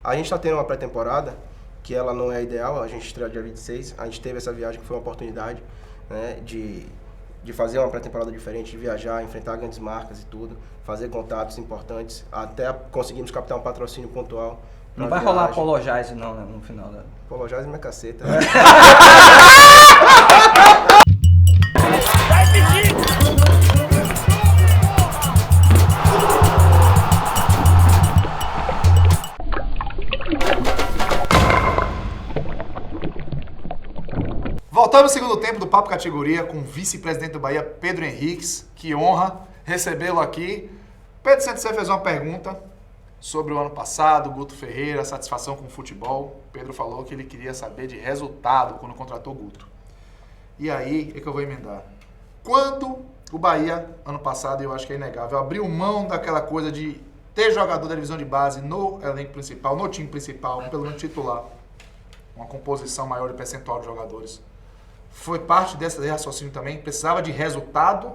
A gente está tendo uma pré-temporada que ela não é ideal, a gente estreia dia 26, a gente teve essa viagem que foi uma oportunidade, né, de fazer uma pré-temporada diferente, de viajar, enfrentar grandes marcas e tudo, fazer contatos importantes, até conseguimos captar um patrocínio pontual. Não vai rolar apologize não, né, no final da... Apologize minha caceta. Voltamos ao segundo tempo do Papo Categoria com o vice-presidente do Bahia, Pedro Henriques. Que honra recebê-lo aqui. Pedro, você fez uma pergunta sobre o ano passado, Guto Ferreira, satisfação com o futebol. Pedro falou que ele queria saber de resultado quando contratou o Guto. E aí é que eu vou emendar. Quando o Bahia, ano passado, eu acho que é inegável, abriu mão daquela coisa de ter jogador da divisão de base no elenco principal, no time principal, pelo menos titular, uma composição maior de percentual de jogadores, foi parte desse raciocínio também? Precisava de resultado?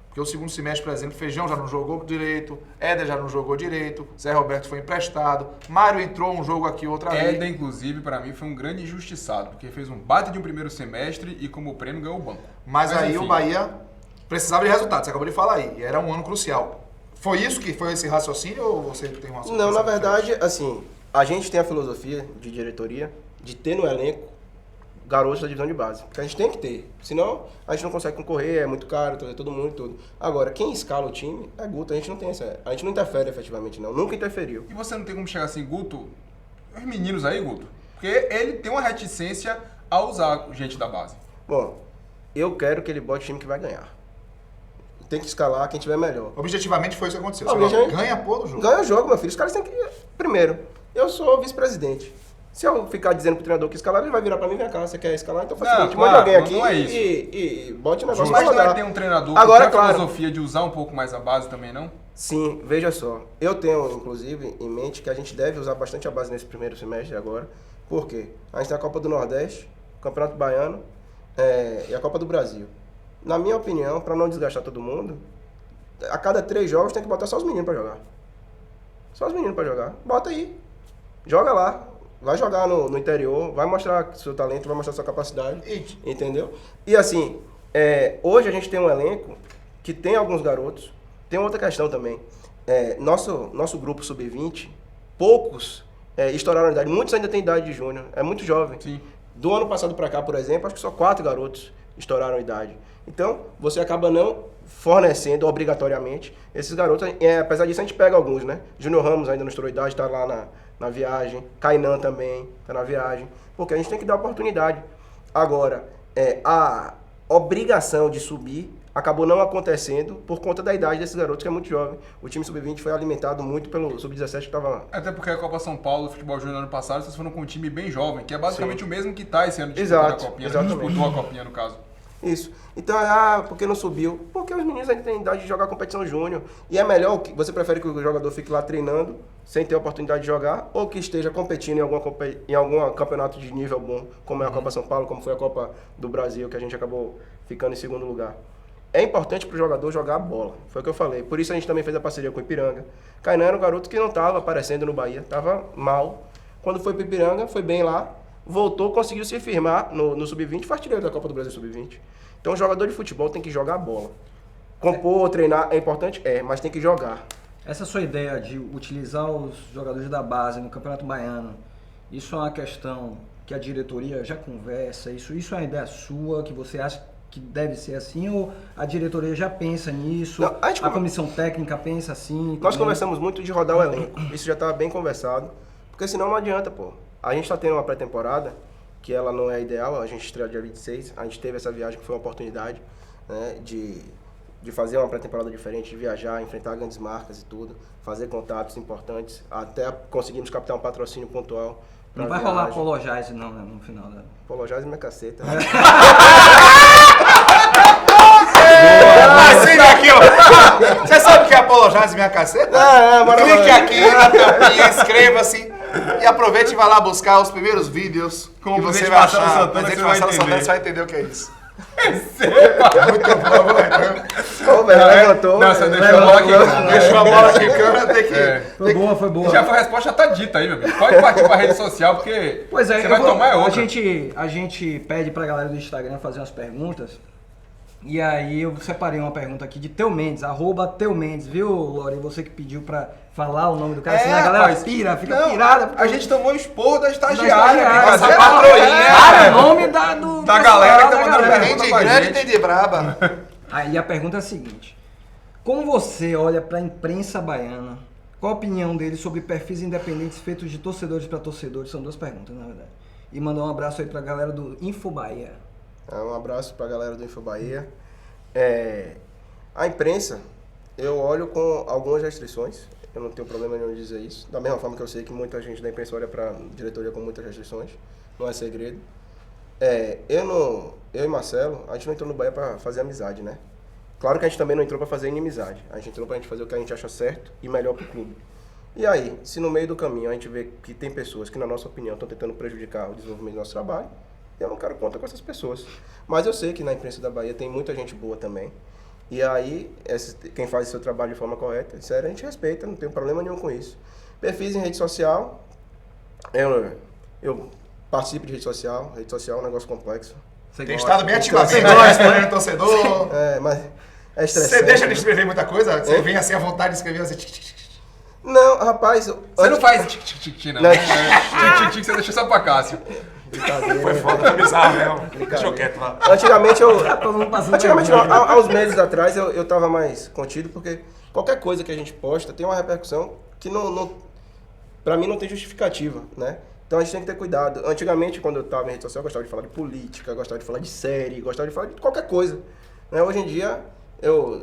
Porque o segundo semestre, por exemplo, Feijão já não jogou direito, Éder já não jogou direito, Zé Roberto foi emprestado, Mário entrou um jogo aqui, outra ali. Éder, inclusive, para mim foi um grande injustiçado, porque fez um baita de um primeiro semestre e como prêmio ganhou o banco. Mas aí enfim, o Bahia precisava de resultado, você acabou de falar aí, e era um ano crucial. Foi isso que foi esse raciocínio ou você tem um raciocínio? Não, na verdade, assim, a gente tem a filosofia de diretoria de ter no elenco garotos da divisão de base, porque a gente tem que ter, senão a gente não consegue concorrer, é muito caro, trazer todo mundo e tudo. Agora, quem escala o time é Guto, a gente não tem essa, a gente não interfere efetivamente não, nunca interferiu. E você não tem como chegar assim, Guto, os meninos aí, Guto, porque ele tem uma reticência a usar gente da base. Bom, eu quero que ele bote o time que vai ganhar. Tem que escalar quem tiver melhor. Objetivamente foi isso que aconteceu. Ganha pôr do jogo. Ganha o jogo, meu filho. Os caras têm que... Primeiro, eu sou vice-presidente. Se eu ficar dizendo pro treinador que escalar, ele vai virar pra mim e vem cá, você quer escalar? Então faz o seguinte, manda alguém aqui e bote o negócio pra rodar. Mas não é ter um treinador agora, que tem a claro, filosofia de usar um pouco mais a base também, não? Sim, veja só. Eu tenho, inclusive, em mente que a gente deve usar bastante a base nesse primeiro semestre agora. Por quê? A gente tem a Copa do Nordeste, o Campeonato Baiano e a Copa do Brasil. Na minha opinião, pra não desgastar todo mundo, a cada 3 jogos tem que botar só os meninos pra jogar. Só os meninos pra jogar. Bota aí. Joga lá. Vai jogar no interior, vai mostrar seu talento, vai mostrar sua capacidade, entendeu? E assim, hoje a gente tem um elenco que tem alguns garotos, tem outra questão também. Nosso grupo sub-20, poucos estouraram a idade, muitos ainda têm idade de júnior, é muito jovem. Sim. Do ano passado para cá, por exemplo, acho que só 4 garotos estouraram a idade. Então, você acaba não fornecendo obrigatoriamente esses garotos, apesar disso a gente pega alguns, né? Júnior Ramos ainda não estourou a idade, está lá na viagem, Kainan também está na viagem, porque a gente tem que dar oportunidade. Agora, a obrigação de subir acabou não acontecendo por conta da idade desses garotos, que é muito jovem. O time sub-20 foi alimentado muito pelo sub-17 que estava... Até porque a Copa São Paulo, o futebol júnior ano passado, vocês foram com um time bem jovem, que é basicamente Sim. o mesmo que está esse ano de Exato, a Copinha, disputou a Copinha no caso. Isso. Então, porque não subiu? Porque os meninos ainda têm idade de jogar competição júnior. E é melhor, você prefere que o jogador fique lá treinando, sem ter a oportunidade de jogar, ou que esteja competindo em algum campeonato de nível bom, como é a Copa São Paulo, como foi a Copa do Brasil, que a gente acabou ficando em segundo lugar. É importante para o jogador jogar a bola, foi o que eu falei. Por isso a gente também fez a parceria com o Ipiranga. Kainan era um garoto que não estava aparecendo no Bahia, estava mal. Quando foi para o Ipiranga, foi bem lá, voltou, conseguiu se firmar no Sub-20, foi artilheiro da Copa do Brasil Sub-20. Então o jogador de futebol tem que jogar a bola. Compor, treinar é importante? Mas tem que jogar. Essa sua ideia de utilizar os jogadores da base no Campeonato Baiano, isso é uma questão que a diretoria já conversa? Isso é uma ideia sua, que você acha que deve ser assim, ou a diretoria já pensa nisso? Não, a comissão técnica pensa assim? Nós conversamos muito de rodar o elenco, isso já está bem conversado, porque senão não adianta, pô. A gente está tendo uma pré-temporada, que ela não é ideal, a gente estreia dia 26, a gente teve essa viagem que foi uma oportunidade, né, de fazer uma pré-temporada diferente, de viajar, enfrentar grandes marcas e tudo, fazer contatos importantes, até conseguimos captar um patrocínio pontual. Não vai rolar apologize não, né, no final da... Apologize minha caceta. Assim aqui, ó. Você sabe o que é apologize minha caceta? Clique aqui na tampinha, inscreva-se e aproveite e vá lá buscar os primeiros vídeos como que você vai achar. Santana, Você vai entender o que é isso. Muito bom, velho. Ô, velho, levantou. Não, você deixou a bola quicando. Deixou a bola quicando, tem que... Foi boa. Já foi a resposta, já tá dita aí, meu amigo. Pode partir pra rede social, porque Pois é, você vai tomar outra. A gente pede pra galera do Instagram fazer umas perguntas. E aí eu separei uma pergunta aqui de Teu Mendes, @Teu Mendes, viu, Lore? Você que pediu pra falar o nome do cara, senão a galera rapaz. fica Não, pirada. A gente tomou expor da Da estagiária. estagiária. Fazer Cara, a patroinha. Cara, nome da galera que tá mandando galera. Tem de pra grande, gente. tem de braba. Aí a pergunta é a seguinte: como você olha para a imprensa baiana? Qual a opinião dele sobre perfis independentes feitos de torcedores para torcedores? São duas perguntas, na verdade. E mandar um abraço aí pra galera do Info Bahia. Um abraço pra galera do Info Bahia. A imprensa, eu olho com algumas restrições. Eu não tenho problema nenhum de dizer isso. Da mesma forma que eu sei que muita gente da imprensa olha pra diretoria com muitas restrições. Não é segredo. Eu e Marcelo, a gente não entrou no Bahia pra fazer amizade, né? Claro que a gente também não entrou pra fazer inimizade. A gente entrou pra gente fazer o que a gente acha certo e melhor pro clube. E aí, se no meio do caminho a gente vê que tem pessoas que, na nossa opinião, estão tentando prejudicar o desenvolvimento do nosso trabalho, eu não quero conta com essas pessoas. Mas eu sei que na imprensa da Bahia tem muita gente boa também. E aí, quem faz o seu trabalho de forma correta, sério, a gente respeita, não tem problema nenhum com isso. Perfis em rede social, eu participo de rede social é um negócio complexo. Você Tem gosta? estado bem ativado. Você Você gosta, respondendo torcedor. Mas é estressante. Você deixa de escrever muita coisa? Você vem assim à vontade de escrever assim... Não, rapaz... Você não faz tic-tic-tic, não. Não. Tic-tic-tic você deixa só pra Cássio. Foi foda, foi bizarro mesmo. Deixa quieto lá. Antigamente Antigamente há uns meses atrás eu tava mais contido, porque qualquer coisa que a gente posta tem uma repercussão que pra mim não tem justificativa, né? Então a gente tem que ter cuidado. Antigamente, quando eu tava em rede social, eu gostava de falar de política, gostava de falar de série, gostava de falar de qualquer coisa, né? Hoje em dia,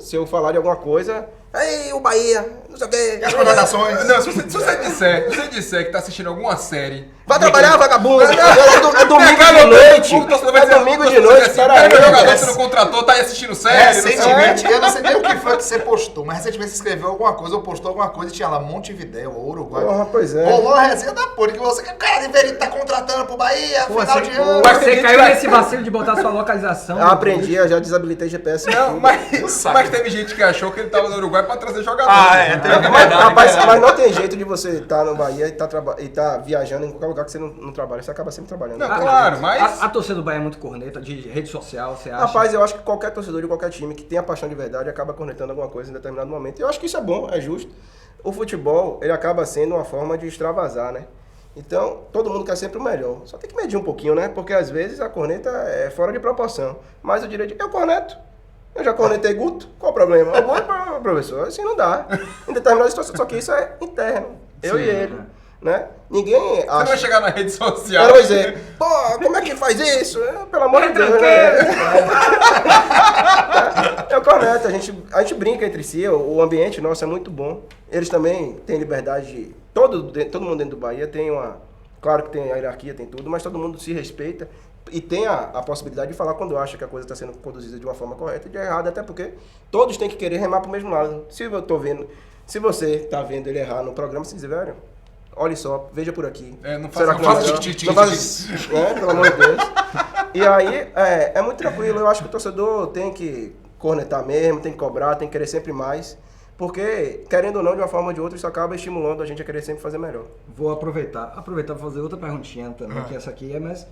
se eu falar de alguma coisa, ei, o Bahia, não sei o quê. E as contratações? Não, se você disser que tá assistindo alguma série... Vai trabalhar, vagabundo! É domingo de noite! É domingo de noite, Peraí, peraí. jogador que você não contratou, tá aí assistindo série, não sei o quê. Recentemente, eu não sei nem o que foi que você postou, mas recentemente você escreveu alguma coisa ou postou alguma coisa e tinha lá Montevidéu, Uruguai. Porra, pois é. Rolou a resenha da porra que você que o cara deveria estar contratando pro Bahia, Pô, final de ano. Mas você caiu nesse vacilo de botar sua localização. Eu aprendi, eu já desabilitei GPS. Não, mas teve gente que achou que ele tava no Uruguai pra trazer jogador. Mas não tem jeito de você estar no Bahia e tá viajando em qualquer lugar que você não trabalha. Você acaba sempre trabalhando. Não, tem claro, jeito. mas... A torcida do Bahia é muito corneta, de rede social, você acha? Rapaz, eu acho que qualquer torcedor de qualquer time que tenha paixão de verdade acaba cornetando alguma coisa em determinado momento. E eu acho que isso é bom, é justo. O futebol, ele acaba sendo uma forma de extravasar, né? Então, todo mundo quer sempre o melhor. Só tem que medir um pouquinho, né? Porque às vezes a corneta é fora de proporção. Mas o direito eu corneto. Eu já cornetei Guto, qual o problema? Eu vou, professor, assim não dá. Em determinadas situações, só que isso é interno. Eu e ele. Né? Ninguém acha... Você vai chegar na rede social. Ela vai dizer, pô, como é que faz isso? Pelo amor de Deus, né? Eu correto, a gente brinca entre si, o ambiente nosso é muito bom. Eles também têm liberdade de... Todo mundo dentro do Bahia tem uma... Claro que tem a hierarquia, tem tudo, mas todo mundo se respeita e tem a possibilidade de falar quando acha que a coisa está sendo conduzida de uma forma correta e de errada, até porque todos têm que querer remar para o mesmo lado. Se você está vendo ele errar no programa, você diz, velho... Olha só, veja por aqui. Não faz pelo amor de Deus. E aí, é muito tranquilo. Eu acho que o torcedor tem que cornetar mesmo, tem que cobrar, tem que querer sempre mais. Porque, querendo ou não, de uma forma ou de outra, isso acaba estimulando a gente a querer sempre fazer melhor. Vou aproveitar para fazer outra perguntinha também, que essa aqui é mais...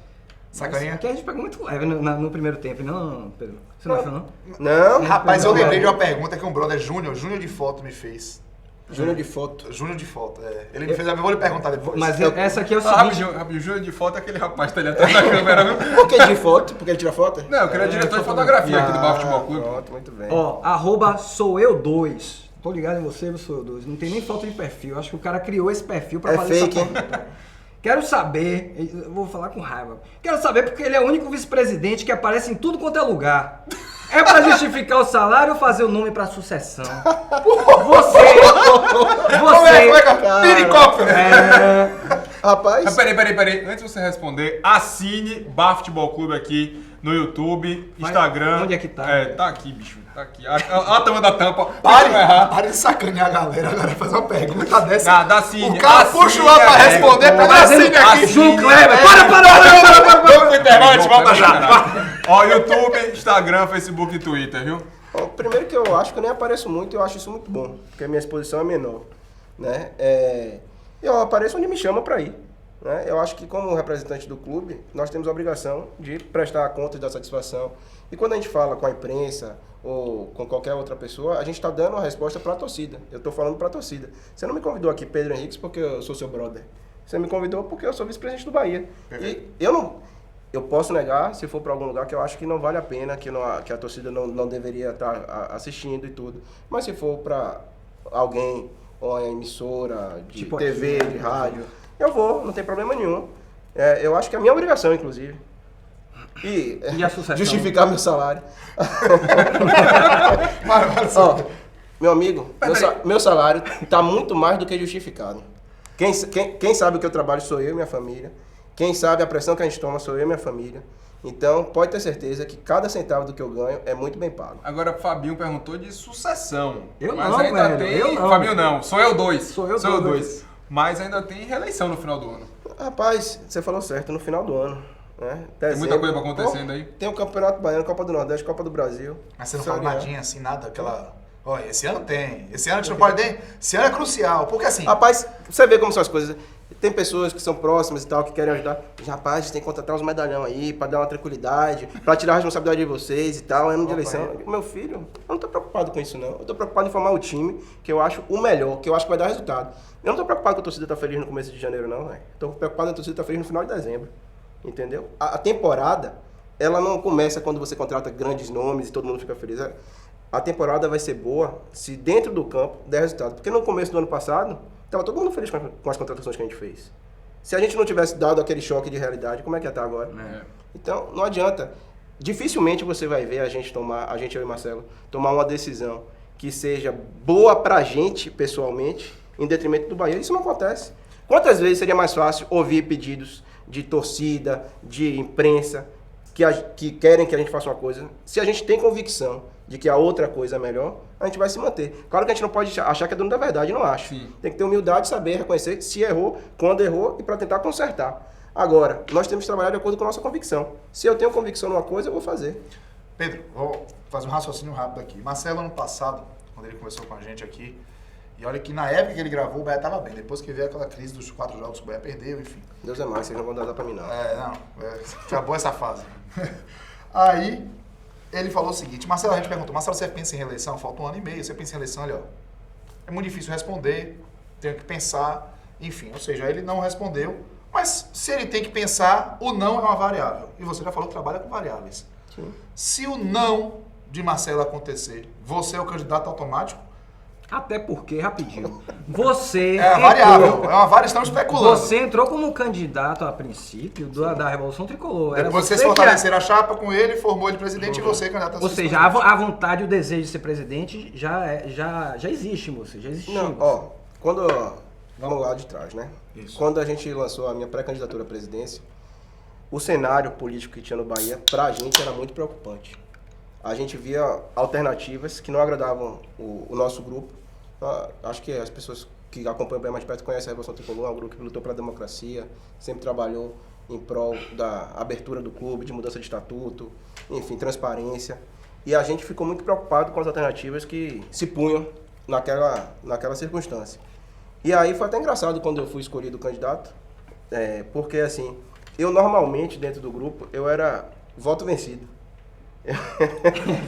Sacaninha? Aqui a gente pegou muito leve no primeiro tempo, não, Pedro? Você não achou, não? Não. Rapaz, eu lembrei de uma pergunta que um brother Júnior de Foto me fez. Júnior de Foto. Júnior de Foto, Ele me fez, eu vou lhe perguntar depois. Mas essa aqui é o seguinte... Rapidinho, Júnior de Foto é aquele rapaz que tá ali atrás da câmera, viu? Por que de foto? Porque ele tira foto? Não, eu queria diretor de fotografia aqui do Bahia Futebol Clube. Pronto, muito bem. Ó, @soueu2. Tô ligado em você, sou eu 2. Não tem nem foto de perfil. Acho que o cara criou esse perfil pra fazer fake, essa pergunta. Quero saber, eu vou falar com raiva. Quero saber porque ele é o único vice-presidente que aparece em tudo quanto é lugar. É pra justificar o salário ou fazer o nome pra sucessão? Você... Piricóptero! Rapaz... Mas peraí. Antes de você responder, assine Bahia Futebol Clube aqui no YouTube, Instagram. Onde é que tá? Tá aqui, bicho. Tá aqui. A tampa da tampa. Pare de sacanear a galera. Agora fazer uma pergunta dessa. Da Cine. O cara puxa o ar pra responder. Pega a Cine aqui. João Kleber, para! Vamos pro intervalo, a gente volta já. Ó, YouTube, Instagram, Facebook e Twitter, viu? Bom, primeiro que eu acho que eu nem apareço muito, eu acho isso muito bom, porque a minha exposição é menor, né? Eu apareço onde me chamam para ir, né? Eu acho que como representante do clube, nós temos a obrigação de prestar contas da satisfação. E quando a gente fala com a imprensa ou com qualquer outra pessoa, a gente está dando a resposta para a torcida. Eu estou falando para a torcida. Você não me convidou aqui, Pedro Henrique, porque eu sou seu brother. Você me convidou porque eu sou vice-presidente do Bahia. E eu posso negar, se for para algum lugar que eu acho que não vale a pena, que a torcida não deveria estar assistindo e tudo. Mas se for para alguém, ou a emissora, de tipo TV, aqui, de rádio, eu vou, não tem problema nenhum. Eu acho que é a minha obrigação, inclusive. E a sucessão? justificar meu salário. Ó, meu amigo, meu salário está muito mais do que justificado. Quem sabe o que eu trabalho sou eu e minha família. Quem sabe a pressão que a gente toma sou eu e minha família. Então, pode ter certeza que cada centavo do que eu ganho é muito bem pago. Agora, Fabinho perguntou de sucessão. Eu mas não, ainda velho, tem... eu não. Fabinho não, sou eu dois. Sou eu dois. Mas ainda tem reeleição no final do ano. Rapaz, você falou certo, no final do ano. Né? Tem muita coisa acontecendo aí. Tem o Campeonato Baiano, Copa do Nordeste, Copa do Brasil. Mas você não fala nadinha assim, nada, aquela... Olha, esse ano tem. Esse ano a gente não pode nem... Esse ano é crucial, porque assim... Rapaz, você vê como são as coisas. Tem pessoas que são próximas e tal, que querem ajudar. Rapaz, a gente tem que contratar uns medalhão aí, pra dar uma tranquilidade, pra tirar a responsabilidade de vocês e tal, ano de eleição. Meu filho, eu não tô preocupado com isso, não. Eu tô preocupado em formar o time, que eu acho o melhor, que eu acho que vai dar resultado. Eu não tô preocupado com a torcida tá feliz no começo de janeiro, não, velho. Tô preocupado com a torcida tá feliz no final de dezembro. Entendeu? A temporada, ela não começa quando você contrata grandes nomes e todo mundo fica feliz. A temporada vai ser boa se dentro do campo der resultado. Porque no começo do ano passado, estava todo mundo feliz com as contratações que a gente fez. Se a gente não tivesse dado aquele choque de realidade, como é que ia estar agora? Então, não adianta. Dificilmente você vai ver eu e Marcelo, tomar uma decisão que seja boa pra gente, pessoalmente, em detrimento do Bahia. Isso não acontece. Quantas vezes seria mais fácil ouvir pedidos de torcida, de imprensa, que querem que a gente faça uma coisa? Se a gente tem convicção de que a outra coisa é melhor, a gente vai se manter. Claro que a gente não pode achar que é dono da verdade, não acho. Sim. Tem que ter humildade, saber reconhecer se errou, quando errou e para tentar consertar. Agora, nós temos que trabalhar de acordo com a nossa convicção. Se eu tenho convicção numa coisa, eu vou fazer. Pedro, vou fazer um raciocínio rápido aqui. Marcelo, ano passado, quando ele conversou com a gente aqui, e olha que na época que ele gravou, o Bahia estava bem. Depois que veio aquela crise dos 4 jogos, o Bahia perdeu, enfim. Deus é mais, vocês não vão dar pra mim, não. Acabou essa fase. Aí, ele falou o seguinte, Marcelo, a gente perguntou, Marcelo, você pensa em reeleição? Falta 1 ano e meio, você pensa em eleição? Olha, é muito difícil responder, tenho que pensar, enfim. Ou seja, ele não respondeu, mas se ele tem que pensar, o não é uma variável. E você já falou que trabalha com variáveis. Sim. Se o não de Marcelo acontecer, você é o candidato automático? Até porque, rapidinho, você... É a variável, é uma variável, estamos especulando. Você entrou como candidato a princípio da Revolução Tricolor. Era Depois vocês você fortaleceram a chapa com ele, formou ele presidente e você candidato a Ou seja, a vontade e o desejo de ser presidente já existe, moça, já existiu. Não, vamos lá de trás, né? Isso. Quando a gente lançou a minha pré-candidatura à presidência, o cenário político que tinha no Bahia, pra gente, era muito preocupante. A gente via alternativas que não agradavam o nosso grupo. Acho que as pessoas que acompanham bem mais perto conhecem a Revolução Tricolor, é um grupo que lutou pela democracia, sempre trabalhou em prol da abertura do clube, de mudança de estatuto, enfim, transparência. E a gente ficou muito preocupado com as alternativas que se punham naquela circunstância. E aí foi até engraçado quando eu fui escolhido candidato, porque assim, eu normalmente dentro do grupo, eu era voto vencido.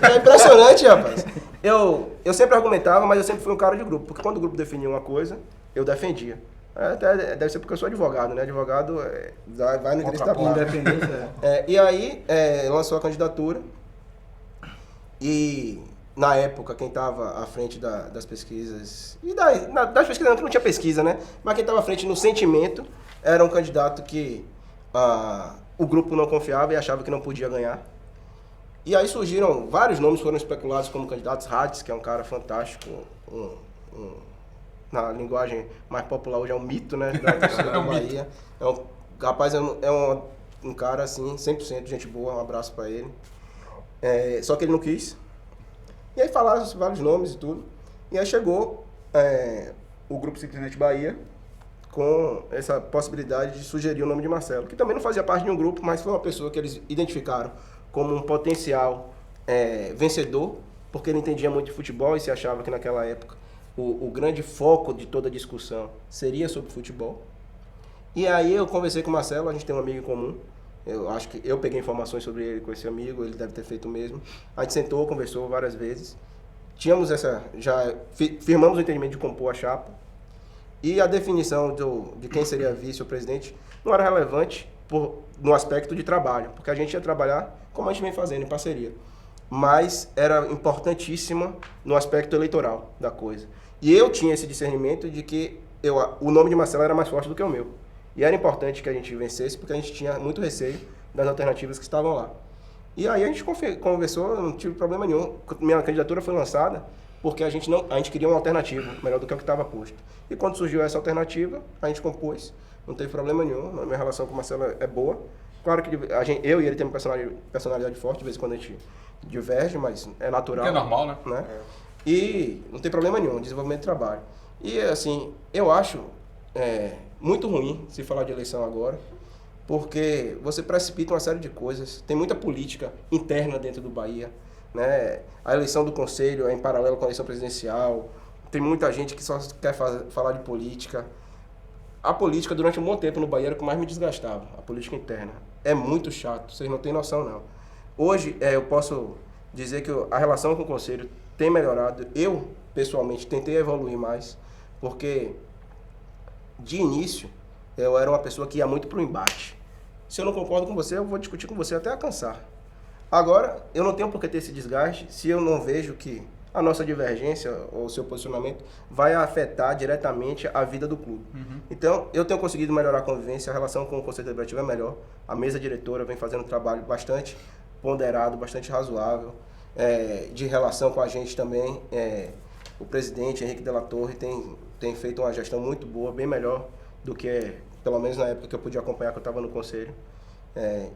É impressionante, rapaz. Eu sempre argumentava, mas eu sempre fui um cara de grupo, porque quando o grupo definia uma coisa, eu defendia. Até deve ser porque eu sou advogado, né? Advogado vai no direito da palavra. Independência. E aí lançou a candidatura e na época quem estava à frente das pesquisas, e das pesquisas não tinha pesquisa, né? Mas quem estava à frente no sentimento era um candidato que o grupo não confiava e achava que não podia ganhar. E aí surgiram vários nomes, foram especulados como candidatos. Hades, que é um cara fantástico, na linguagem mais popular hoje é um mito, né, da torcida da Bahia. Rapaz, é um cara assim, 100% gente boa, um abraço pra ele. Só que ele não quis. E aí falaram vários nomes e tudo. E aí chegou o Grupo Simplesmente Bahia com essa possibilidade de sugerir o nome de Marcelo, que também não fazia parte de um grupo, mas foi uma pessoa que eles identificaram como um potencial vencedor, porque ele entendia muito de futebol e se achava que naquela época o grande foco de toda a discussão seria sobre futebol. E aí eu conversei com o Marcelo, a gente tem um amigo em comum, eu acho que eu peguei informações sobre ele com esse amigo, ele deve ter feito o mesmo. A gente sentou, conversou várias vezes, firmamos o entendimento de compor a chapa, e a definição de quem seria vice ou presidente não era relevante no aspecto de trabalho, porque a gente ia trabalhar como a gente vem fazendo, em parceria. Mas era importantíssima no aspecto eleitoral da coisa. E eu tinha esse discernimento de que o nome de Marcelo era mais forte do que o meu. E era importante que a gente vencesse, porque a gente tinha muito receio das alternativas que estavam lá. E aí a gente conversou, não tive problema nenhum. Minha candidatura foi lançada porque a gente queria uma alternativa, melhor do que o que estava posto. E quando surgiu essa alternativa, a gente compôs, não teve problema nenhum. A minha relação com o Marcelo é boa. Claro que eu e ele temos personalidade forte, de vez em quando a gente diverge, mas é natural. Que é normal, né? E não tem problema nenhum, desenvolvimento de trabalho. E assim, eu acho muito ruim se falar de eleição agora, porque você precipita uma série de coisas. Tem muita política interna dentro do Bahia, né? A eleição do conselho é em paralelo com a eleição presidencial. Tem muita gente que só quer falar de política. A política, durante um bom tempo no Bahia, era o que mais me desgastava, a política interna. É muito chato, vocês não têm noção, não. Hoje, eu posso dizer que a relação com o conselho tem melhorado. Eu, pessoalmente, tentei evoluir mais, porque, de início, eu era uma pessoa que ia muito para o embate. Se eu não concordo com você, eu vou discutir com você até cansar. Agora, eu não tenho por que ter esse desgaste se eu não vejo que a nossa divergência ou o seu posicionamento vai afetar diretamente a vida do clube. Então, eu tenho conseguido melhorar a convivência, a relação com o Conselho Deliberativo é melhor. A mesa diretora vem fazendo um trabalho bastante ponderado, bastante razoável, de relação com a gente também. O presidente, Henrique Della Torre, tem feito uma gestão muito boa, bem melhor do que, pelo menos na época que eu podia acompanhar, que eu estava no Conselho.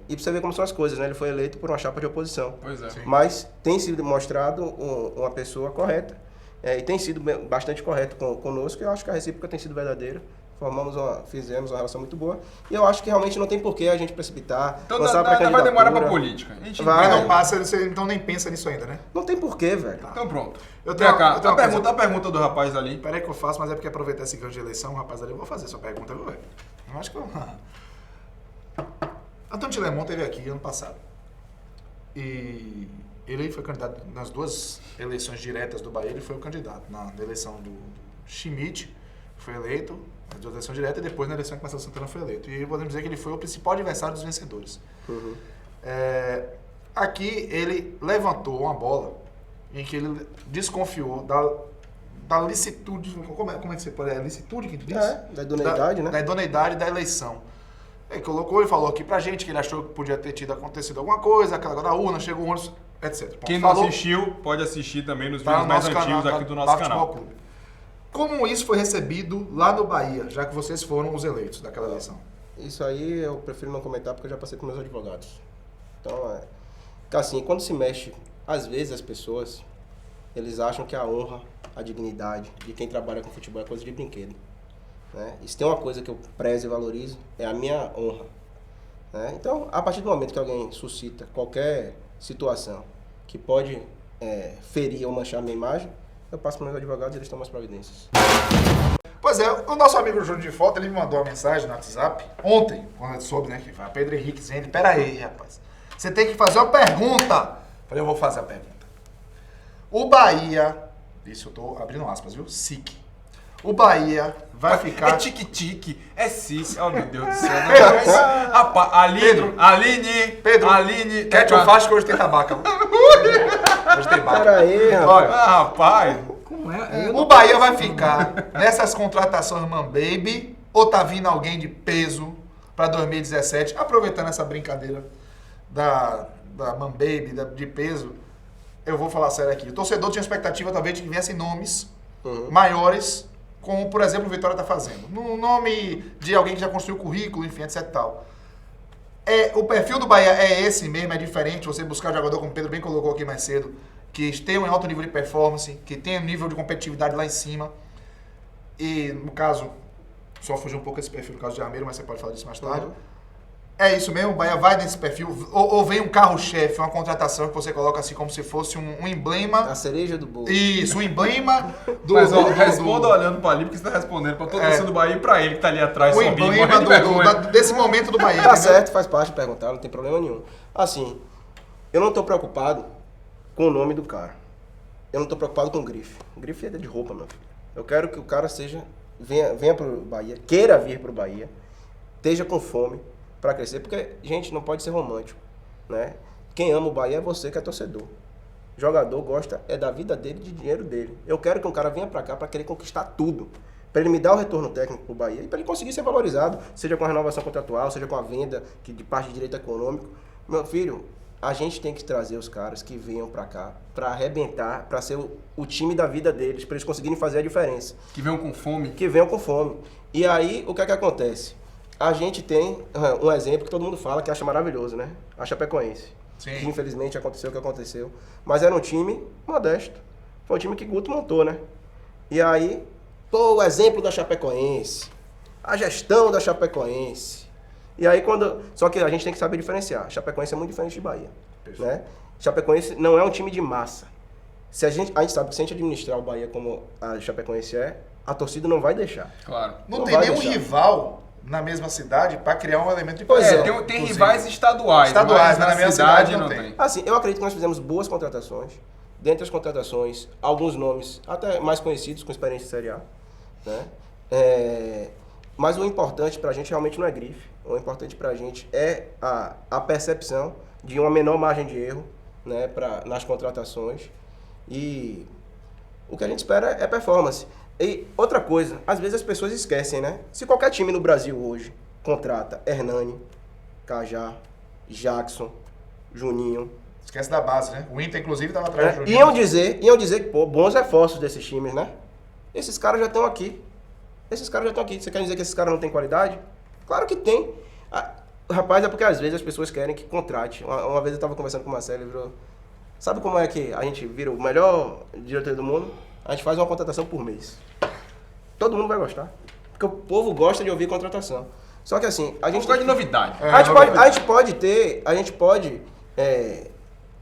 E pra você ver como são as coisas, né? Ele foi eleito por uma chapa de oposição. Pois é. Mas tem sido mostrado uma pessoa correta. E tem sido bastante correto conosco. E eu acho que a recíproca tem sido verdadeira. Fizemos uma relação muito boa. E eu acho que realmente não tem porquê a gente precipitar. Então vai demorar pra política. A gente não passa, você então nem pensa nisso ainda, né? Não tem porquê, velho. Tá. Então pronto. A pergunta do rapaz ali. Peraí que eu faço, mas é porque aproveitar esse gancho de eleição, o rapaz ali, eu vou fazer sua pergunta, viu, velho? Eu acho que eu... Antônio Tilemon esteve aqui ano passado. E ele foi candidato nas duas eleições diretas do Bahia, ele foi o candidato. Na eleição do Schmidt, foi eleito, na eleição direta, e depois na eleição que Marcelo Santana foi eleito. E podemos dizer que ele foi o principal adversário dos vencedores. Aqui ele levantou uma bola em que ele desconfiou da licitude, como é que você pode... É licitude que diz? Da idoneidade, né? Da idoneidade da eleição. Ele colocou e falou aqui pra gente que ele achou que podia ter acontecido alguma coisa, aquela coisa da urna, chegou o ônibus, etc. Bom, quem não assistiu, pode assistir também nos vídeos mais antigos aqui do nosso canal. Clube. Como isso foi recebido lá no Bahia, já que vocês foram os eleitos daquela eleição? Isso aí eu prefiro não comentar porque eu já passei com meus advogados. Então, assim, quando se mexe, às vezes as pessoas, eles acham que a honra, a dignidade de quem trabalha com futebol é coisa de brinquedo. Né? E se tem uma coisa que eu prezo e valorizo, é a minha honra. Né? Então, a partir do momento que alguém suscita qualquer situação que pode ferir ou manchar a minha imagem, eu passo para os meus advogados e eles tomam as providências. Pois é, o nosso amigo Júnior de Foto, ele me mandou uma mensagem no WhatsApp ontem, quando ele soube, né, que vai Pedro Henrique dizendo, pera aí, rapaz, você tem que fazer uma pergunta. Falei, eu vou fazer a pergunta. O Bahia, isso eu tô abrindo aspas, viu? SIC. O Bahia vai ficar... É tique-tique, é SIC, oh meu Deus do céu. Aline... Quer que eu faça que hoje tem tabaco? Hoje tem barco. Pera aí, rapaz. Rapaz. Como é? O Bahia vai ficar nessas contratações Man Baby ou tá vindo alguém de peso para 2017? Aproveitando essa brincadeira da Man Baby, de peso, eu vou falar sério aqui. O torcedor tinha expectativa talvez de que viessem nomes maiores, como por exemplo o Vitória está fazendo. No nome de alguém que já construiu currículo, enfim, etc e tal. O perfil do Bahia é esse mesmo, é diferente, você buscar jogador, como o Pedro bem colocou aqui mais cedo, que estejam em alto nível de performance, que tenham nível de competitividade lá em cima. E, no caso, só fugir um pouco desse perfil no caso de Armeiro, mas você pode falar disso mais tarde. É isso mesmo? O Bahia vai nesse perfil? Ou vem um carro-chefe, uma contratação que você coloca assim como se fosse um emblema... A cereja do bolo. Isso, um emblema do... Mas ó, responda olhando pra ali, porque você tá respondendo pra todo mundo do Bahia e pra ele que tá ali atrás. O emblema desse momento do Bahia. Tá certo, faz parte de perguntar, não tem problema nenhum. Assim, eu não tô preocupado com o nome do cara. Eu não tô preocupado com o grife. Grife é de roupa, meu filho. Eu quero que o cara venha pro Bahia, queira vir pro Bahia, esteja com fome para crescer, porque, gente, não pode ser romântico, né? Quem ama o Bahia é você que é torcedor. O jogador gosta da vida dele, de dinheiro dele. Eu quero que um cara venha para cá para querer conquistar tudo, para ele me dar o retorno técnico pro Bahia e para ele conseguir ser valorizado, seja com a renovação contratual, seja com a venda de parte de direito econômico. Meu filho, a gente tem que trazer os caras que venham para cá para arrebentar, para ser o time da vida deles, para eles conseguirem fazer a diferença. Que venham com fome. Que venham com fome. E aí, o que é que acontece? A gente tem um exemplo que todo mundo fala, que acha maravilhoso, né? A Chapecoense. Sim. Que infelizmente aconteceu o que aconteceu. Mas era um time modesto. Foi um time que Guto montou, né? E aí, pô, o exemplo da Chapecoense. A gestão da Chapecoense. E aí só que a gente tem que saber diferenciar. Chapecoense é muito diferente de Bahia. Né? Chapecoense não é um time de massa. A gente sabe que se a gente administrar o Bahia como a Chapecoense a torcida não vai deixar. Claro. Não tem nenhum rival na mesma cidade para criar um elemento de Pois tem rivais estaduais, mas na mesma cidade não tem. Assim, eu acredito que nós fizemos boas contratações. Dentre as contratações, alguns nomes até mais conhecidos, com experiência em Série A. Né? Mas o importante pra gente realmente não é grife. O importante pra gente é a percepção de uma menor margem de erro, né, nas contratações. E o que a gente espera é performance. E outra coisa, às vezes as pessoas esquecem, né? Se qualquer time no Brasil hoje contrata Hernani, Cajá, Jackson, Juninho... Esquece da base, né? O Inter, inclusive, estava atrás do Juninho. Iam dizer que, pô, bons reforços desses times, né? Esses caras já estão aqui. Você quer dizer que esses caras não têm qualidade? Claro que tem. Rapaz, é porque às vezes as pessoas querem que contrate. Uma vez eu estava conversando com o Marcelo e ele falou... Sabe como é que a gente vira o melhor diretor do mundo? A gente faz uma contratação por mês. Todo mundo vai gostar. Porque o povo gosta de ouvir contratação. Só que assim, a gente... gosta de novidade. A gente pode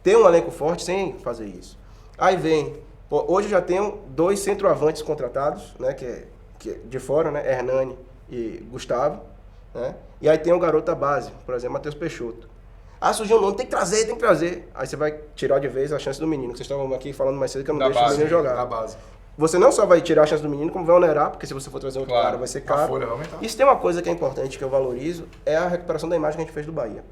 ter um elenco forte sem fazer isso. Aí vem... Pô, hoje eu já tenho 2 centroavantes contratados, né? Que de fora, né? Hernani e Gustavo. Né? E aí tem um garoto da base, por exemplo, Matheus Peixoto. Surgiu um nome, tem que trazer. Aí você vai tirar de vez a chance do menino, que vocês estavam aqui falando mais cedo que eu não deixo o menino jogar. Da base. Você não só vai tirar a chance do menino, como vai onerar, porque se você for trazer outro cara, vai ser caro. A folha vai aumentar. Isso tem uma coisa que é importante, que eu valorizo, é a recuperação da imagem que a gente fez do Bahia.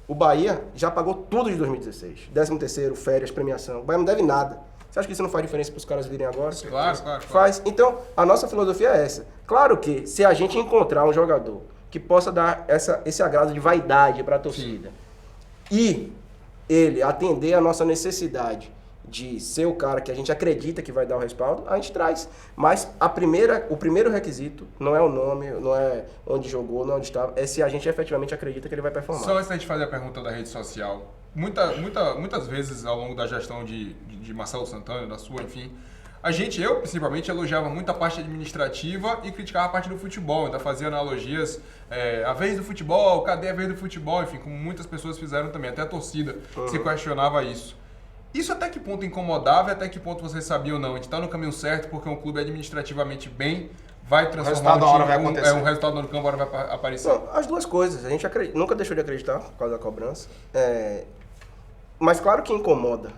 O Bahia já pagou tudo de 2016. 13º, férias, premiação. O Bahia não deve nada. Você acha que isso não faz diferença para os caras virem agora? Claro. Faz. Então, a nossa filosofia é essa. Claro que, se a gente encontrar um jogador que possa dar esse agrado de vaidade para a torcida, e ele atender a nossa necessidade de ser o cara que a gente acredita que vai dar o respaldo, a gente traz. Mas o primeiro requisito não é o nome, não é onde jogou, não é onde estava, é se a gente efetivamente acredita que ele vai performar. Só antes da gente fazer a pergunta da rede social, muitas vezes ao longo da gestão de Marcelo Santana, da sua, enfim, eu principalmente elogiava muito a parte administrativa e criticava a parte do futebol, ainda fazia analogias, a vez do futebol, cadê a vez do futebol, enfim, como muitas pessoas fizeram também, até a torcida se questionava isso. Isso até que ponto incomodava e até que ponto vocês sabiam ou não? A gente está no caminho certo porque um clube administrativamente bem vai transformar o resultado no campo, a hora vai aparecer. Não, as duas coisas, a gente nunca deixou de acreditar por causa da cobrança, mas claro que incomoda.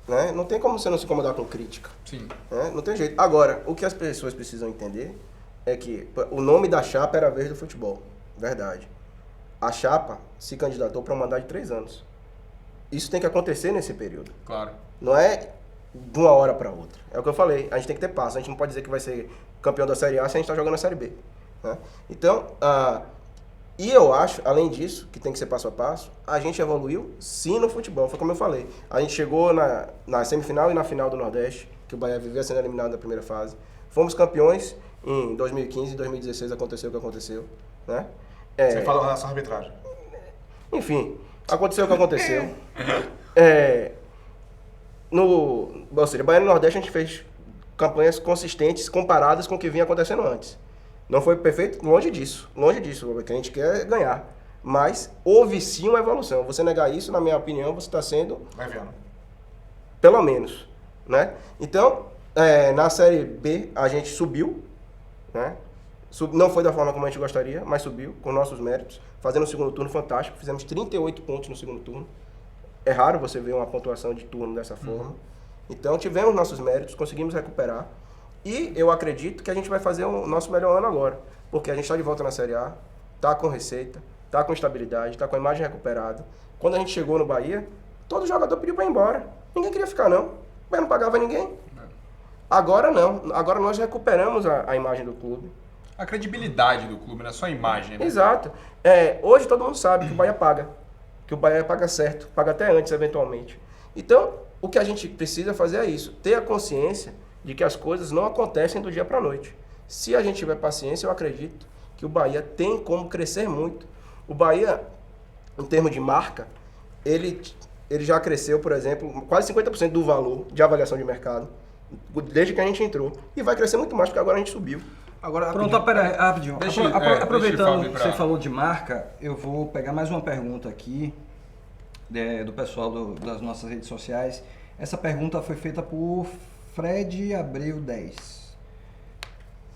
Né? Não tem como você não se incomodar com crítica. Sim. Né? Não tem jeito. Agora, o que as pessoas precisam entender é que o nome da chapa era a vez do futebol. Verdade. A chapa se candidatou para um mandato de 3 anos. Isso tem que acontecer nesse período. Claro. Não é de uma hora para outra. É o que eu falei. A gente tem que ter passo. A gente não pode dizer que vai ser campeão da Série A se a gente está jogando a Série B. Né? Então, e eu acho, além disso, que tem que ser passo a passo, a gente evoluiu sim no futebol. Foi como eu falei. A gente chegou na semifinal e na final do Nordeste, que o Bahia vivia sendo eliminado na primeira fase. Fomos campeões em 2015 e 2016 aconteceu o que aconteceu. Né? Você fala em relação à arbitragem. Enfim, aconteceu o que aconteceu. Ou seja, Bahia e Nordeste a gente fez campanhas consistentes comparadas com o que vinha acontecendo antes. Não foi perfeito? Longe disso, o que a gente quer é ganhar. Mas houve sim uma evolução. Você negar isso, na minha opinião, você está sendo... Leviano. Pelo menos, né? Então, na Série B a gente subiu, né? Não foi da forma como a gente gostaria, mas subiu com nossos méritos, fazendo um segundo turno fantástico. Fizemos 38 pontos no segundo turno. É raro você ver uma pontuação de turno dessa forma. Então, tivemos nossos méritos, conseguimos recuperar. E eu acredito que a gente vai fazer o nosso melhor ano agora. Porque a gente está de volta na Série A, está com receita, está com estabilidade, está com a imagem recuperada. Quando a gente chegou no Bahia, todo jogador pediu para ir embora. Ninguém queria ficar, não. O Bahia não pagava ninguém. Agora não. Agora nós recuperamos a imagem do clube. A credibilidade do clube, na sua imagem, né? Exato. Hoje todo mundo sabe que o Bahia paga. Que o Bahia paga certo. Paga até antes, eventualmente. Então, o que a gente precisa fazer é isso. Ter a consciência de que as coisas não acontecem do dia para a noite. Se a gente tiver paciência, eu acredito que o Bahia tem como crescer muito. O Bahia, em termos de marca, ele já cresceu, por exemplo, quase 50% do valor de avaliação de mercado, desde que a gente entrou. E vai crescer muito mais, porque agora a gente subiu. Agora, Pronto, peraí, rapidinho. Deixa Aproveitando eu que você falou de marca, eu vou pegar mais uma pergunta aqui do pessoal das nossas redes sociais. Essa pergunta foi feita por Fred Abreu 10.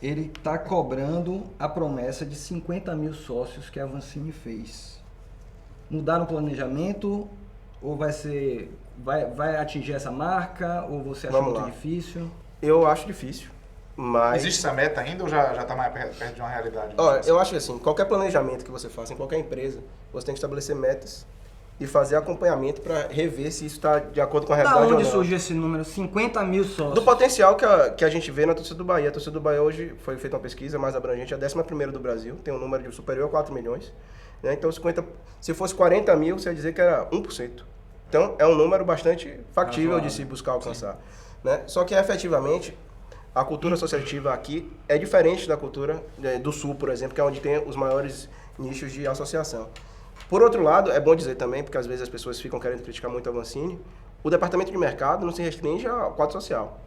Ele está cobrando a promessa de 50 mil sócios que a Avancini fez. Mudaram o planejamento ou vai atingir essa marca ou você acha muito difícil? Eu acho difícil, mas... Existe essa meta ainda ou já está mais perto de uma realidade? Olha, eu acho que assim, qualquer planejamento que você faça em qualquer empresa, você tem que estabelecer metas e fazer acompanhamento para rever se isso está de acordo com a realidade ou não. Da onde surgiu esse número? 50 mil sócios? Do potencial que a gente vê na torcida do Bahia. A torcida do Bahia hoje foi feita uma pesquisa mais abrangente, a 11ª do Brasil, tem um número superior a 4 milhões. Né? Então, se fosse 40 mil, você ia dizer que era 1%. Então, é um número bastante factível de se buscar alcançar. Né? Só que, efetivamente, a cultura associativa aqui é diferente da cultura do Sul, por exemplo, que é onde tem os maiores nichos de associação. Por outro lado, é bom dizer também, porque às vezes as pessoas ficam querendo criticar muito a Avancini, o departamento de mercado não se restringe ao quadro social.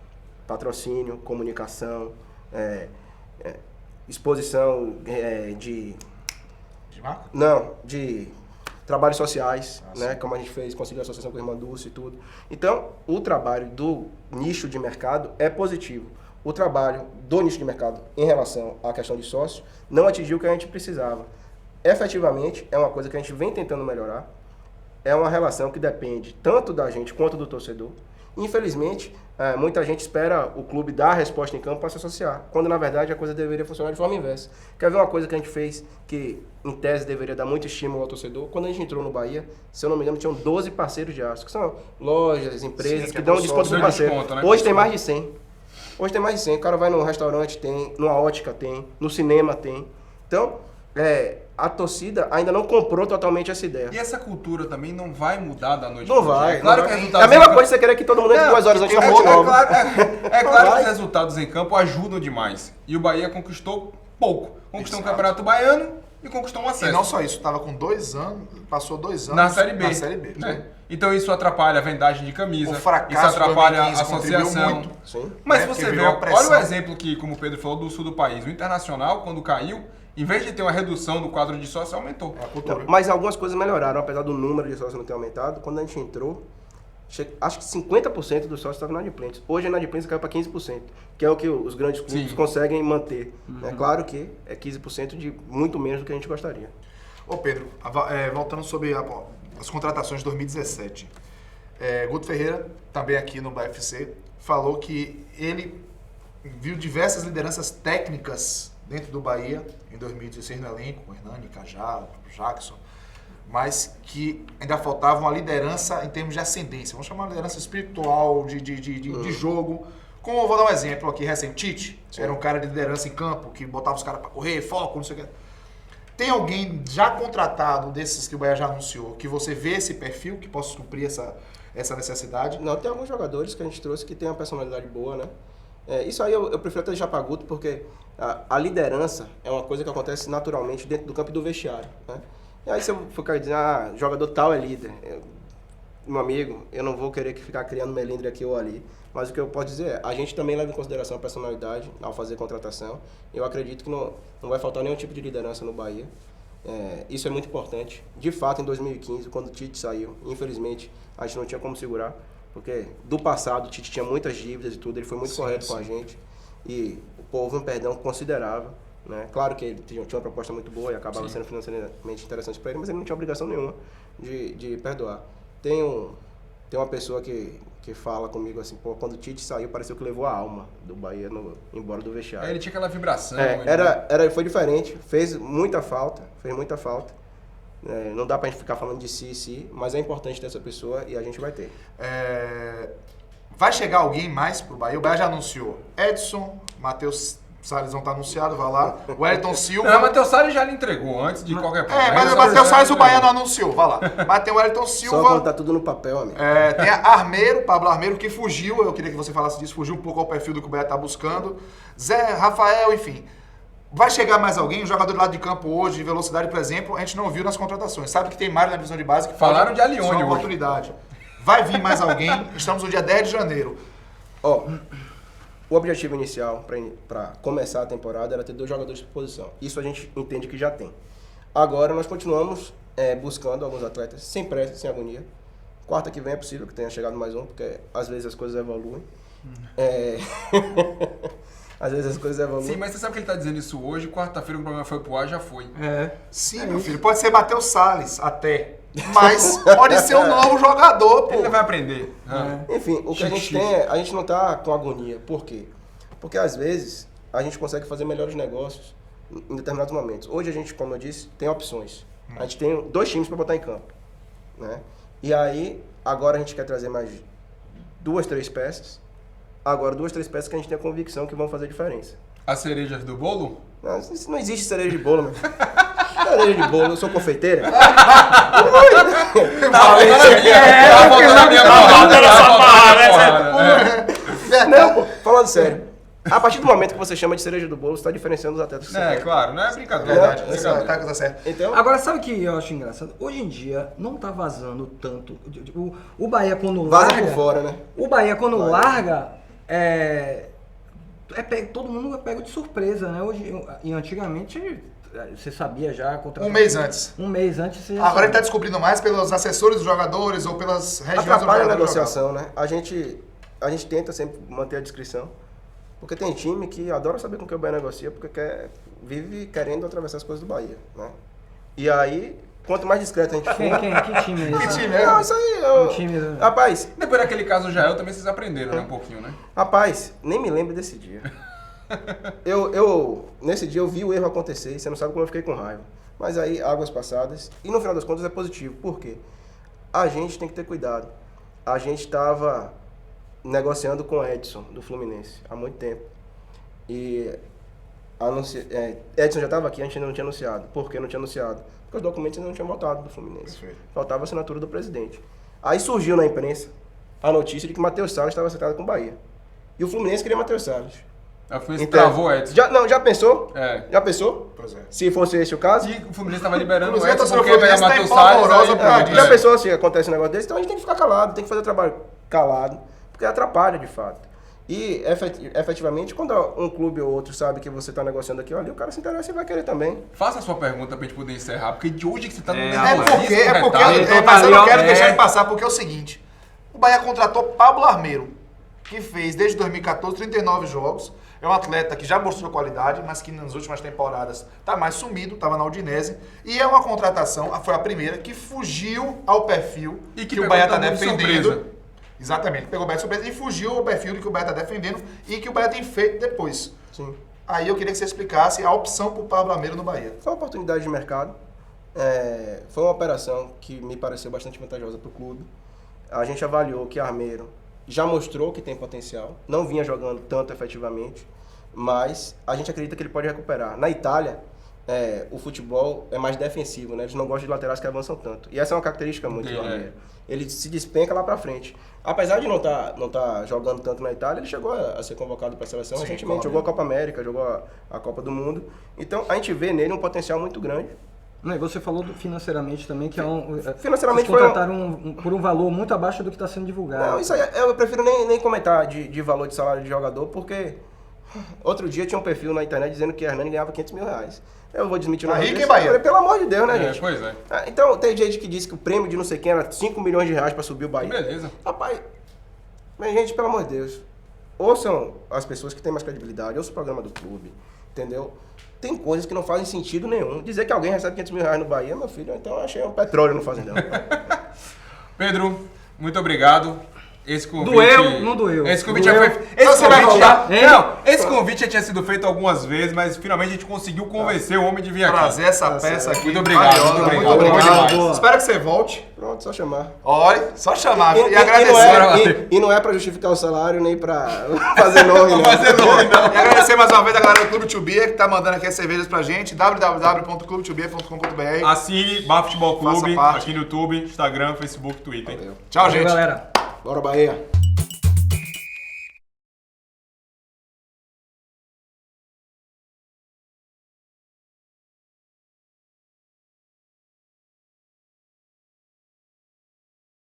Patrocínio, comunicação, exposição de... De marca? Não, de trabalhos sociais, né, como a gente fez, conseguiu a associação com a Irmã Dulce e tudo. Então, o trabalho do nicho de mercado é positivo. O trabalho do nicho de mercado em relação à questão de sócio não atingiu o que a gente precisava. Efetivamente, é uma coisa que a gente vem tentando melhorar. É uma relação que depende tanto da gente quanto do torcedor. Infelizmente, muita gente espera o clube dar a resposta em campo para se associar, quando na verdade a coisa deveria funcionar de forma inversa. Quer ver uma coisa que a gente fez que, em tese, deveria dar muito estímulo ao torcedor? Quando a gente entrou no Bahia, se eu não me engano, tinham 12 parceiros de aço, que são lojas, empresas que dão desconto do parceiro. Né? Hoje tem mais de 100. Hoje tem mais de 100. O cara vai num restaurante, tem, numa ótica tem, no cinema tem. Então, a torcida ainda não comprou totalmente essa ideia. E essa cultura também não vai mudar da noite Não pro dia. vai. É claro não que vai. resultados É a mesma em coisa que você querer que todo mundo entre 2 horas antes da fonte nova. É claro que os resultados em campo ajudam demais. E o Bahia conquistou pouco. Conquistou um Campeonato Baiano e conquistou um acesso. E não só isso, estava com 2 anos, passou 2 anos na Série B. Na Série B. Né? Então isso atrapalha a vendagem de camisa, O fracasso isso atrapalha a 2015 contribuiu associação. muito. Sim. Mas Né? se você Porque vê, virou uma olha pressão. o exemplo que, como o Pedro falou, do sul do país. O Internacional, quando caiu, em vez de ter uma redução do quadro de sócios, aumentou. É a cultura. Não, mas algumas coisas melhoraram, apesar do número de sócios não ter aumentado. Quando a gente entrou, acho que 50% dos sócios estavam inadimplentes. Hoje a inadimplência caiu para 15%, que é o que os grandes clubes Sim. conseguem manter. É claro que é 15% de muito menos do que a gente gostaria. Ô Pedro, voltando sobre as contratações de 2017. Guto Ferreira, também aqui no BFC, falou que ele viu diversas lideranças técnicas dentro do Bahia em 2016 no elenco, com o Hernani, Cajá, o Jackson, mas que ainda faltava uma liderança em termos de ascendência. Vamos chamar de liderança espiritual, de jogo. Como eu vou dar um exemplo aqui recente, Tite, era um cara de liderança em campo, que botava os caras para correr, foco, não sei o que. Tem alguém já contratado desses que o Bahia já anunciou, que você vê esse perfil, que possa suprir essa necessidade? Não, tem alguns jogadores que a gente trouxe que tem uma personalidade boa, né? Isso aí eu prefiro até deixar para Guto, porque a liderança é uma coisa que acontece naturalmente dentro do campo e do vestiário, né? E aí você for dizer, jogador tal é líder. meu amigo, eu não vou querer ficar criando melindre aqui ou ali, mas o que eu posso dizer é, a gente também leva em consideração a personalidade ao fazer contratação. Eu acredito que não vai faltar nenhum tipo de liderança no Bahia. Isso é muito importante. De fato, em 2015, quando o Tite saiu, infelizmente, a gente não tinha como segurar, porque do passado o Tite tinha muitas dívidas e tudo, ele foi muito correto com a gente e houve um perdão considerável. Né? Claro que ele tinha uma proposta muito boa e acabava sendo financeiramente interessante para ele, mas ele não tinha obrigação nenhuma de perdoar. Tem uma pessoa que fala comigo assim, pô, quando o Tite saiu, pareceu que levou a alma do Bahia embora do vestiário. Ele tinha aquela vibração. Foi diferente, fez muita falta. Não dá pra gente ficar falando de si, mas é importante ter essa pessoa e a gente vai ter. Vai chegar alguém mais pro Bahia? O Bahia já anunciou Edson, Matheus Salles não tá anunciado, vai lá. O Wellington Silva. Não, o Matheus Salles já lhe entregou antes de qualquer coisa. Mas o Matheus Salles o Bahia não anunciou, vai lá. Mas tem o Wellington Silva. Só quando tá tudo no papel, amigo. Tem a Armeiro, Pablo Armeiro, que fugiu, eu queria que você falasse disso, fugiu um pouco ao perfil do que o Bahia tá buscando. Zé, Rafael, enfim. Vai chegar mais alguém? Um jogador do lado de campo hoje, de velocidade, por exemplo, a gente não viu nas contratações. Sabe que tem Mário na divisão de base que falaram de Alione hoje. Oportunidade. Vai vir mais alguém, estamos no dia 10 de janeiro. O objetivo inicial para começar a temporada era ter 2 jogadores de posição. Isso a gente entende que já tem. Agora nós continuamos buscando alguns atletas, sem pressa, sem agonia. Quarta que vem é possível que tenha chegado mais um, porque às vezes as coisas evoluem. Às vezes as coisas evoluem. Sim, mas você sabe que ele está dizendo isso hoje, quarta-feira o programa foi pro ar, já foi. Sim, meu filho, pode ser Matheus Salles até. Mas pode ser um novo jogador, pô. Ele vai aprender. Enfim, o que a gente tem a gente não tá com agonia. Por quê? Porque às vezes a gente consegue fazer melhores negócios em determinados momentos. Hoje a gente, como eu disse, tem opções. A gente tem 2 times para botar em campo. Né? E aí, agora a gente quer trazer mais 2, 3 peças. Agora, 2, 3 peças que a gente tem a convicção que vão fazer diferença. As cerejas do bolo? Não existe cereja de bolo, meu. Cereja de bolo, eu sou confeiteira. Não, pô, falando sério. A partir do momento que você chama de cereja do bolo, você está diferenciando os atletas. Claro, não é brincadeira. Tá certo. Então, Agora, sabe o que eu acho engraçado? Hoje em dia, não tá vazando tanto. O Bahia, quando vaza larga... por fora, né? O Bahia, quando larga, todo mundo é pego de surpresa, né? Hoje, e antigamente, você sabia já... Um mês antes. Um mês antes você já Agora ele sabia. está descobrindo mais pelos assessores dos jogadores ou pelas regiões do atrapalha a jogador negociação, né? A gente tenta sempre manter a discrição. Porque tem time que adora saber com quem o Bahia negocia, porque vive querendo atravessar as coisas do Bahia, né? E aí, quanto mais discreto a gente for... Que time é esse? Que time é? Não, isso aí... Rapaz... Depois daquele caso do Jael, também vocês aprenderam, né? Um pouquinho, né? Rapaz, nem me lembro desse dia. Nesse dia eu vi o erro acontecer e você não sabe como eu fiquei com raiva. Mas aí, águas passadas. E no final das contas é positivo. Por quê? A gente tem que ter cuidado. A gente estava negociando com o Edson, do Fluminense, há muito tempo. E Edson já estava aqui, a gente ainda não tinha anunciado. Por que não tinha anunciado? Porque os documentos ainda não tinham voltado do Fluminense. Perfeito. Faltava a assinatura do presidente. Aí surgiu na imprensa a notícia de que Matheus Salles estava acertado com o Bahia. E o Fluminense queria Matheus Salles. A Fluminense travou o Edson. Já pensou? Já pensou? Pois é. Se fosse esse o caso? E o Fluminense estava liberando o Inclusive, Edson a porque pegar Fluminense Matheus tá empolvorosa Salles. por causa disso. Já pensou se acontece um negócio desse? Então a gente tem que ficar calado, tem que fazer o trabalho calado, porque atrapalha de fato. E efetivamente, quando um clube ou outro sabe que você está negociando aqui, olha, o cara se interessa e vai querer também. Faça a sua pergunta pra gente poder encerrar, porque de hoje que você tá no Mas eu não quero deixar de passar, porque é o seguinte, o Bahia contratou Pablo Armeiro, que fez desde 2014 39 jogos, é um atleta que já mostrou qualidade, mas que nas últimas temporadas está mais sumido, estava na Udinese, e é uma contratação, foi a primeira, que fugiu ao perfil e que o Bahia está defendendo. Exatamente, pegou o Bahia de surpresa e fugiu ao perfil que o Bahia está defendendo e que o Bahia tem feito depois. Sim. Aí eu queria que você explicasse a opção por Pablo Armeiro no Bahia. Foi uma oportunidade de mercado, foi uma operação que me pareceu bastante vantajosa para o clube. A gente avaliou que Armeiro já mostrou que tem potencial, não vinha jogando tanto efetivamente, mas a gente acredita que ele pode recuperar. Na Itália, o futebol é mais defensivo, né? Eles não gostam de laterais que avançam tanto. E essa é uma característica muito do Armeiro. Ele se despenca lá pra frente. Apesar de não tá jogando tanto na Itália, ele chegou a ser convocado para a seleção recentemente. Jogou a Copa América, jogou a Copa do Mundo. Então, a gente vê nele um potencial muito grande. Não, e você falou financeiramente também, que Financeiramente vocês contrataram por um valor muito abaixo do que está sendo divulgado. Não, isso aí eu prefiro nem comentar de valor de salário de jogador, porque outro dia tinha um perfil na internet dizendo que Hernani ganhava 500 mil reais. Eu vou desmentir o nome Rica em Bahia. Pelo amor de Deus, né, gente? Pois é. Então, tem gente que disse que o prêmio de não sei quem era 5 milhões de reais pra subir o Bahia. Beleza. Rapaz, mas, gente, pelo amor de Deus, ouçam as pessoas que têm mais credibilidade, ouçam o programa do clube, entendeu? Tem coisas que não fazem sentido nenhum. Dizer que alguém recebe 500 mil reais no Bahia, meu filho, então eu achei um petróleo no fazendão. Pedro, muito obrigado. Esse convite... Doeu? Não doeu. Esse convite Doeu. já foi... Então você vai voltar? Esse convite já tinha sido feito algumas vezes, mas finalmente a gente conseguiu convencer o homem de vir aqui. Trazer essa peça aqui. Muito obrigado, valiosa, muito muito obrigado. obrigado. Boa. Espero que você volte. Pronto, só chamar. Olha, só chamar e agradecer. E não é pra justificar o salário, nem pra fazer nome, não. Fazer nome, não. E agradecer mais uma vez a galera do Clube Tio Bia que tá mandando aqui as cervejas pra gente. www.clubetobia.com.br. Assine Bar Futebol Clube Faça parte. aqui no YouTube, Instagram, Facebook, Twitter. Valeu. Tchau, Valeu, gente. galera. Bora, Bahia.